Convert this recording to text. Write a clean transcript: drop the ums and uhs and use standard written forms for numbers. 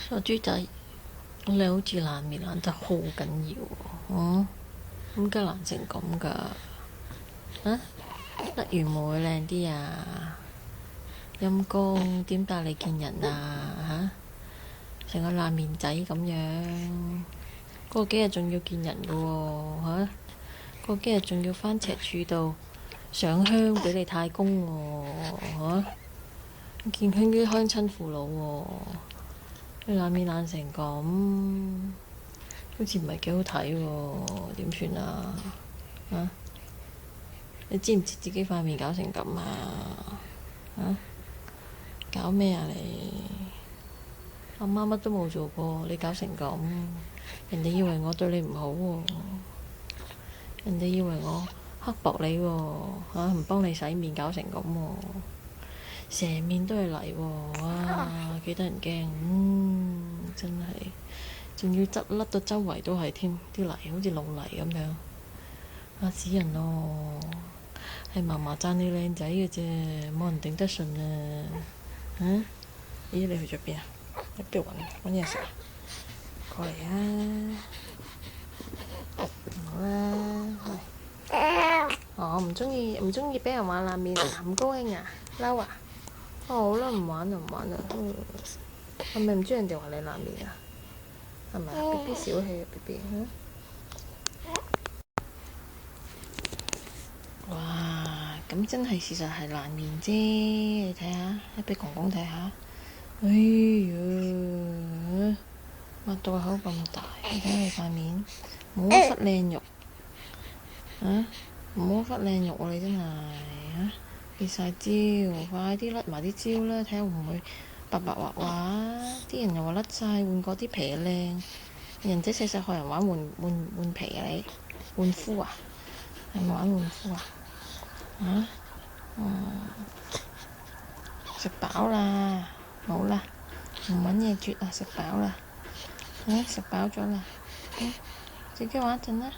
傻豬仔，你好似爛面爛得好緊要喎，點解爛成咁噶？啊，甩完毛會靚啲啊？陰公點帶你見人啊？成個爛面仔咁樣，過幾日仲要見人噶喎，過幾日仲要返赤柱度上香俾你太公喎，見佢啲鄉親父老喎。你爛面爛成咁，好似唔係幾好睇喎，點算啊？你知唔知自己塊面搞成咁啊？搞咩啊你？阿媽乜都冇做過，你搞成咁，人哋以為我對你唔好喎，人哋以為我刻薄你喎，唔幫你洗面搞成咁喎，成面都係泥喎，哇，幾得人驚，真係，仲要執甩到周圍都係添，啲泥好似老泥咁樣，嚇死人咯！係嫲嫲讚你靚仔嘅啫，冇人頂得順啊！咦，你去咗邊啊？喺邊度揾嘢食啊？過嚟啊！好啦，我唔中意俾人玩爛面啊！唔高興啊？嬲啊？好啦，唔玩就唔玩啦。係咪唔中意人哋話你爛面啊？係咪啊？B B 小氣啊 ！B B，哇！咁真係事實係爛面啫，你睇下，俾公公睇下。哎呀，擘到個口咁大，你睇你塊面，冇一忽靚肉，冇一忽靚肉喎！你真係跌晒焦，快啲甩埋啲焦啦，睇下會唔會白白滑滑。啲人又話甩晒，換過啲皮靚。人仔細細學人玩換皮啊你，換膚啊？係咪玩換膚啊？食飽啦，冇啦，唔揾嘢啜啦，食飽啦，食飽咗啦，自己玩一陣啦，